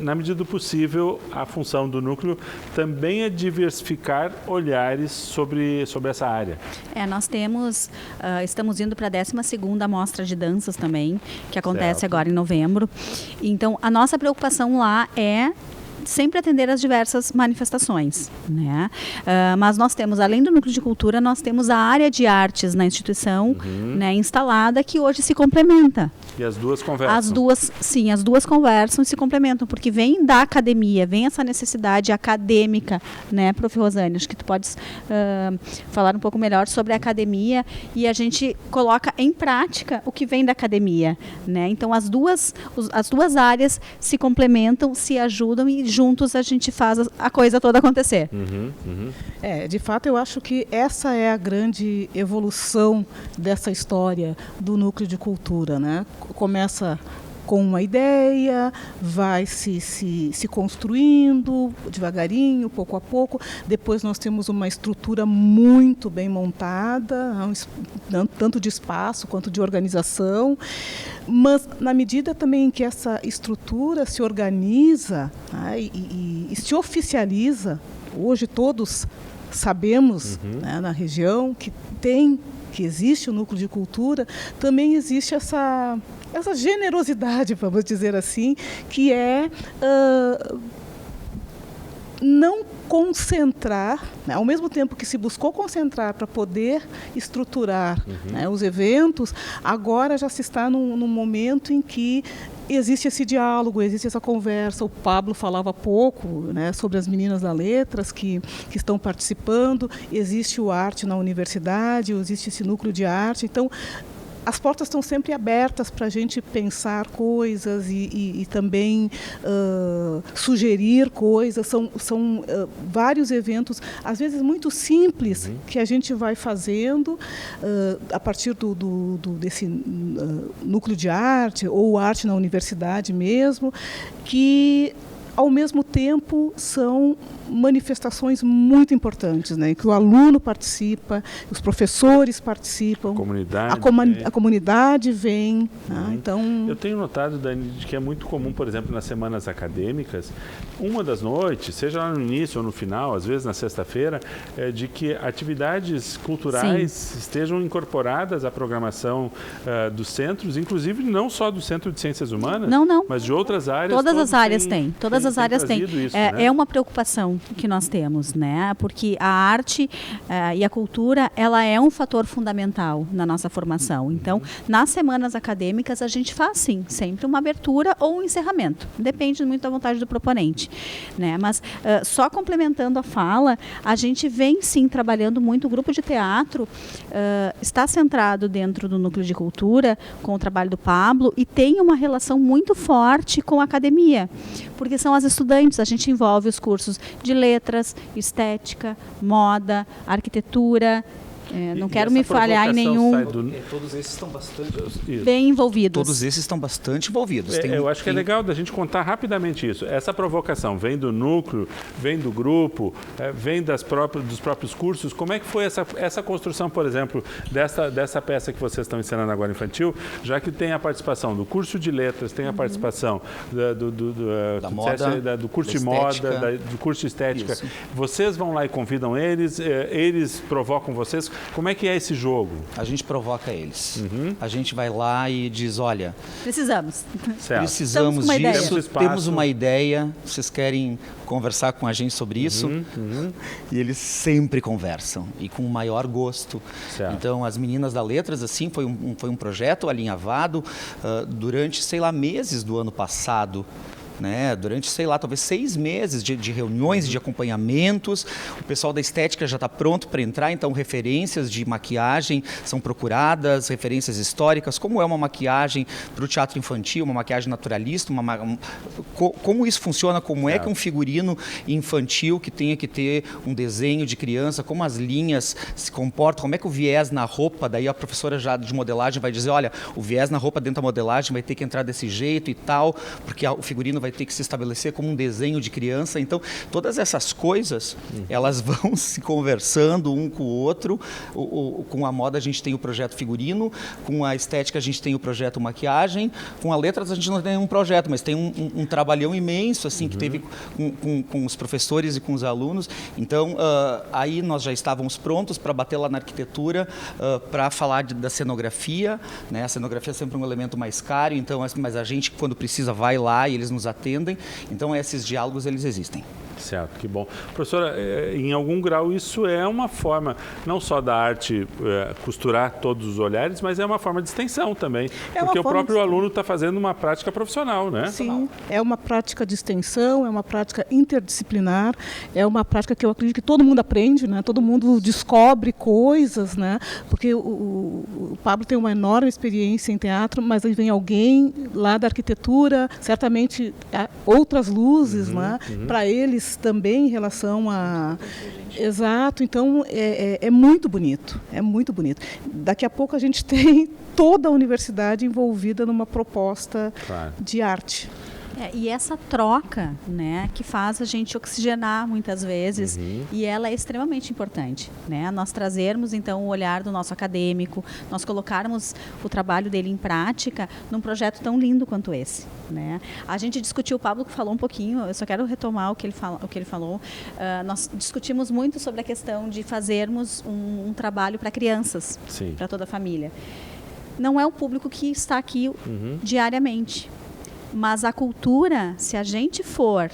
na medida do possível, a função do núcleo também é diversificar olhares sobre essa área. Nós estamos indo para a 12ª Mostra de Danças também, que acontece agora em novembro. Então, a nossa preocupação lá é sempre atender às diversas manifestações, né? Mas nós temos, além do núcleo de cultura, nós temos a área de artes na instituição, né, instalada, que hoje se complementa. E as duas conversam? As duas conversam e se complementam, porque vem da academia, vem essa necessidade acadêmica, né, Prof. Rosane? Acho que tu podes falar um pouco melhor sobre a academia, e a gente coloca em prática o que vem da academia, né? Então, as duas áreas se complementam, se ajudam, e juntos a gente faz a coisa toda acontecer. De fato, eu acho que essa é a grande evolução dessa história do núcleo de cultura, né? Começa com uma ideia, vai se construindo devagarinho, pouco a pouco. Depois nós temos uma estrutura muito bem montada, tanto de espaço quanto de organização, mas na medida também em que essa estrutura se organiza, né, e se oficializa, hoje todos sabemos, né, na região que existe o núcleo de cultura, também existe essa generosidade, vamos dizer assim, que é não concentrar, né, ao mesmo tempo que se buscou concentrar para poder estruturar, né, os eventos, agora já se está num momento em que existe esse diálogo, existe essa conversa. O Pablo falava pouco, né, sobre as meninas da Letras que estão participando, existe o Arte na Universidade, existe esse núcleo de arte. Então, as portas estão sempre abertas para a gente pensar coisas e também sugerir coisas. São vários eventos, às vezes muito simples, que a gente vai fazendo a partir desse núcleo de arte, ou arte na universidade mesmo, que ao mesmo tempo são manifestações muito importantes, né, em que o aluno participa, os professores participam, a comunidade vem. Né, então... Eu tenho notado, Dani, que é muito comum, por exemplo, nas semanas acadêmicas, uma das noites, seja lá no início ou no final, às vezes na sexta-feira, de que atividades culturais estejam incorporadas à programação dos centros, inclusive não só do Centro de Ciências Humanas, mas de outras áreas. Todas as áreas têm. Todas as áreas têm. Isso, né? É uma preocupação que nós temos, né? Porque a arte e a cultura, ela é um fator fundamental na nossa formação. Então, nas semanas acadêmicas, a gente faz, sim, sempre uma abertura ou um encerramento. Depende muito da vontade do proponente, né? Mas, só complementando a fala, a gente vem, sim, trabalhando muito. O grupo de teatro está centrado dentro do núcleo de cultura, com o trabalho do Pablo, e tem uma relação muito forte com a academia, porque são as estudantes. A gente envolve os cursos de letras, estética, moda, arquitetura. Não quero me falhar em nenhum. Todos esses estão bastante bem envolvidos. Todos esses estão bastante envolvidos. Eu acho que é legal da gente contar rapidamente isso. Essa provocação vem do núcleo, vem do grupo, vem dos próprios cursos. Como é que foi essa construção, por exemplo, dessa peça que vocês estão ensinando agora infantil, já que tem a participação do curso de letras, tem a participação da moda, do curso de moda, do curso de estética. Isso. Vocês vão lá e convidam eles provocam vocês. Como é que é esse jogo? A gente provoca eles. A gente vai lá e diz, olha... Precisamos disso, temos uma ideia, vocês querem conversar com a gente sobre isso? E eles sempre conversam, e com o maior gosto. Certo. Então, as meninas da Letras, assim, foi um projeto alinhavado durante, meses do ano passado. Né? Durante, talvez 6 meses de reuniões, de acompanhamentos. O pessoal da estética já está pronto para entrar, então referências de maquiagem são procuradas, referências históricas, como é uma maquiagem para o teatro infantil, uma maquiagem naturalista, como isso funciona, como é que um figurino infantil que tenha que ter um desenho de criança, como as linhas se comportam, como é que o viés na roupa, daí a professora já de modelagem vai dizer, olha, o viés na roupa dentro da modelagem vai ter que entrar desse jeito e tal, porque o figurino vai ter que se estabelecer como um desenho de criança. Então, todas essas coisas, elas vão se conversando um com o outro. Com a moda a gente tem o projeto figurino, com a estética a gente tem o projeto maquiagem, com a letras a gente não tem um projeto, mas tem um trabalhão imenso, assim, que teve com os professores e com os alunos. Então, aí nós já estávamos prontos para bater lá na arquitetura, para falar da cenografia, né? A cenografia é sempre um elemento mais caro, então, mas a gente, quando precisa, vai lá e eles nos atendem. Então, esses diálogos, eles existem. Certo, que bom. Professora, em algum grau isso é uma forma, não só da arte costurar todos os olhares, mas é uma forma de extensão também, porque o próprio aluno está fazendo uma prática profissional, né? Sim, é uma prática de extensão, é uma prática interdisciplinar, é uma prática que eu acredito que todo mundo aprende, né? Todo mundo descobre coisas, né? Porque o Pablo tem uma enorme experiência em teatro, mas aí vem alguém lá da arquitetura, certamente outras luzes, né? Para eles também em relação Exato, então é muito bonito, é muito bonito. Daqui a pouco a gente tem toda a universidade envolvida numa proposta de arte. E essa troca, né, que faz a gente oxigenar muitas vezes, e ela é extremamente importante, né? Nós trazermos então o olhar do nosso acadêmico, nós colocarmos o trabalho dele em prática num projeto tão lindo quanto esse, né? A gente discutiu, o Pablo falou um pouquinho, eu só quero retomar o que ele falou. Nós discutimos muito sobre a questão de fazermos um trabalho para crianças, para toda a família. Não é o público que está aqui diariamente. Mas a cultura, se a gente for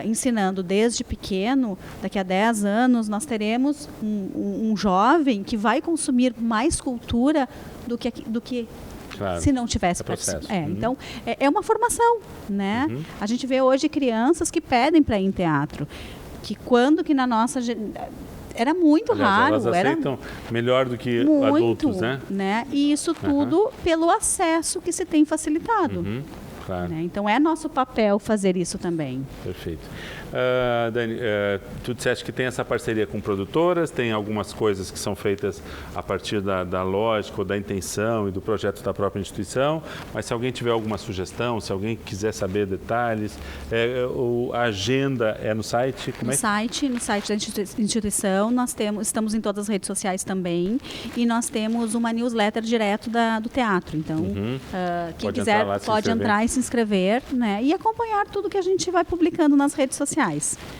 ensinando desde pequeno, daqui a 10 anos nós teremos um jovem que vai consumir mais cultura do que se não tivesse participado. Então, é uma formação, né? A gente vê hoje crianças que pedem para ir em teatro, que na nossa... Era muito raro. Elas aceitam melhor do que adultos, né? E isso tudo pelo acesso que se tem facilitado. Claro. Né? Então, é nosso papel fazer isso também. Perfeito. Dani, tu disseste que tem essa parceria com produtoras, tem algumas coisas que são feitas a partir da lógica ou da intenção e do projeto da própria instituição, mas se alguém tiver alguma sugestão, se alguém quiser saber detalhes, a agenda é no site? No site da instituição, estamos em todas as redes sociais também, e nós temos uma newsletter direto do teatro. Então, quem quiser pode entrar e se inscrever, né, e acompanhar tudo que a gente vai publicando nas redes sociais.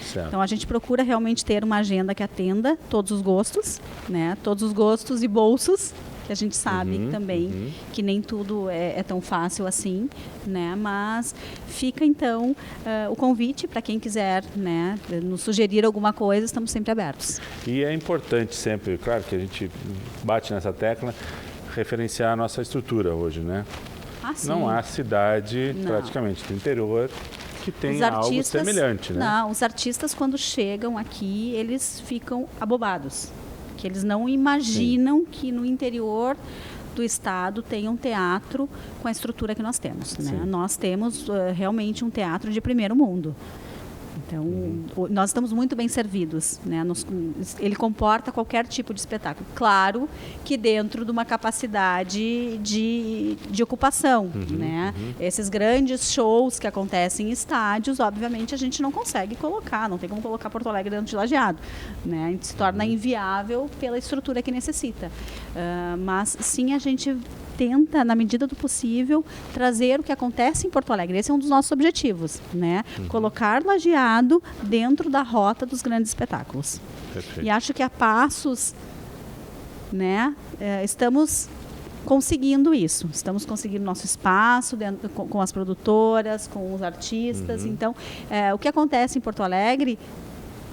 Certo. Então a gente procura realmente ter uma agenda que atenda todos os gostos, né? Todos os gostos e bolsos, que a gente sabe também que nem tudo é tão fácil assim, né? Mas fica então o convite para quem quiser, né, nos sugerir alguma coisa, estamos sempre abertos. E é importante sempre, claro que a gente bate nessa tecla, referenciar a nossa estrutura hoje, né? Não há cidade praticamente do interior que tem algo semelhante, né? Não, os artistas quando chegam aqui, eles ficam abobados, que eles não imaginam que no interior do estado tem um teatro com a estrutura que nós temos, né? Nós temos realmente um teatro de primeiro mundo. Então, nós estamos muito bem servidos, né? Ele comporta qualquer tipo de espetáculo. Claro que dentro de uma capacidade de ocupação, né? Esses grandes shows que acontecem em estádios, obviamente, a gente não consegue colocar, não tem como colocar Porto Alegre dentro de Lajeado, né? Se torna inviável pela estrutura que necessita. Mas, sim, a gente tenta, na medida do possível, trazer o que acontece em Porto Alegre. Esse é um dos nossos objetivos, né? Colocar Lajeado dentro da rota dos grandes espetáculos. Perfeito. E acho que a passos, né, estamos conseguindo isso. Estamos conseguindo nosso espaço com as produtoras, com os artistas. Então, o que acontece em Porto Alegre,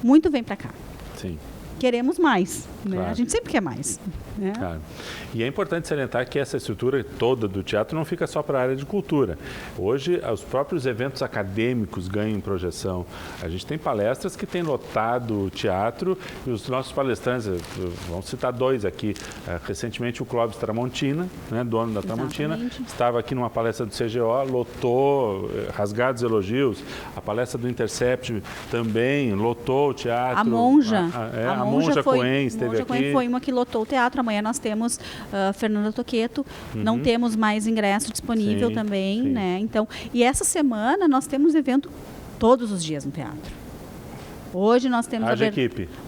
muito vem para cá. Sim. Queremos mais, né? Claro. A gente sempre quer mais, né? Claro. E é importante salientar que essa estrutura toda do teatro não fica só para a área de cultura. Hoje, os próprios eventos acadêmicos ganham projeção. A gente tem palestras que têm lotado o teatro e os nossos palestrantes, vamos citar dois aqui. Recentemente, o Clóvis Tramontina, né, dono da Tramontina, estava aqui numa palestra do CGO, lotou, rasgados elogios. A palestra do Intercept também lotou o teatro. A Monja. A Monja Cohen esteve aqui. Foi uma que lotou o teatro. Amanhã nós temos Fernanda Toqueto. Não temos mais ingresso disponível também, né? Então, e essa semana nós temos evento todos os dias no teatro. Hoje nós temos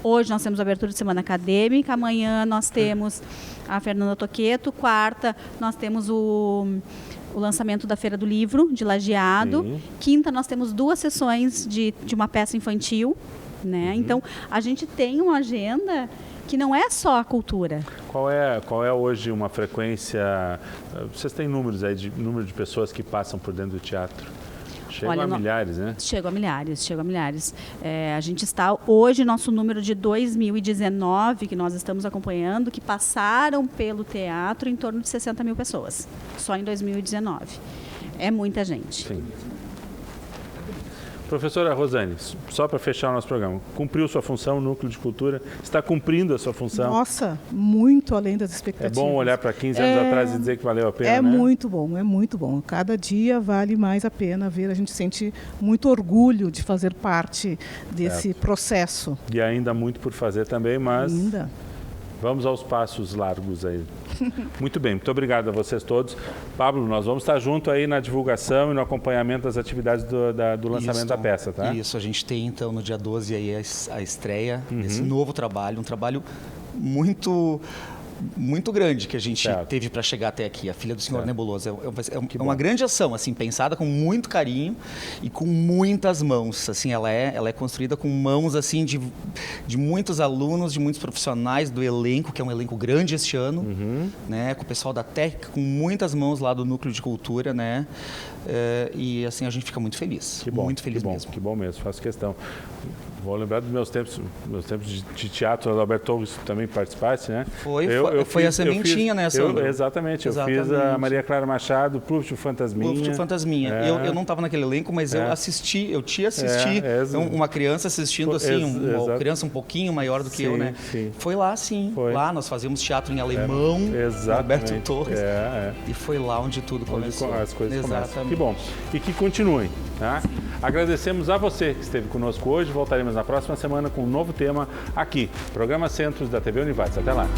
Hoje nós temos abertura de semana acadêmica. Amanhã nós temos a Fernanda Toqueto. Quarta nós temos o lançamento da Feira do Livro de Lajeado. Quinta nós temos 2 sessões de uma peça infantil, né? Então a gente tem uma agenda que não é só a cultura. Qual é hoje uma frequência? Vocês têm números aí de número de pessoas que passam por dentro do teatro? Chegam a milhares, né? Chegam a milhares. A gente está hoje, nosso número de 2019, que nós estamos acompanhando, que passaram pelo teatro, em torno de 60 mil pessoas, só em 2019. É muita gente. Sim. Professora Rosane, só para fechar o nosso programa, cumpriu sua função, o Núcleo de Cultura está cumprindo a sua função? Nossa, muito além das expectativas. É bom olhar para 15 anos atrás e dizer que valeu a pena, né? Muito bom, é muito bom. Cada dia vale mais a pena ver, a gente sente muito orgulho de fazer parte desse processo. E ainda muito por fazer também, mas... Ainda. Vamos aos passos largos aí. Muito bem, muito obrigado a vocês todos. Pablo, nós vamos estar junto aí na divulgação e no acompanhamento das atividades do lançamento da peça, tá? Isso, a gente tem então no dia 12 aí a estreia desse novo trabalho, um trabalho muito grande que a gente teve para chegar até aqui, A Filha do Senhor Nebuloso. É uma grande ação, assim, pensada com muito carinho e com muitas mãos. Assim, ela é construída com mãos assim de muitos alunos, de muitos profissionais do elenco, que é um elenco grande este ano, né, com o pessoal da técnica, com muitas mãos lá do Núcleo de Cultura, né? E assim a gente fica muito feliz. Que bom, muito feliz que bom, mesmo. Que bom mesmo, faço questão. Vou lembrar dos meus tempos de teatro, o Alberto Torres também participasse, né? Foi a sementinha, né, Sandro? Exatamente, eu fiz a Maria Clara Machado, Plúftio Fantasminha. Plúftio Fantasminha. Eu não estava naquele elenco, mas eu assisti, eu te assisti, uma criança assistindo assim, uma criança um pouquinho maior do que eu, né? Sim. Foi lá, sim. Lá nós fazíamos teatro em alemão, Alberto Torres. E foi lá onde tudo começou. As coisas começam. Que bom. E que continuem. Tá? Agradecemos a você que esteve conosco hoje. Voltaremos na próxima semana com um novo tema aqui, Programa Centros da TV Univates. Até lá.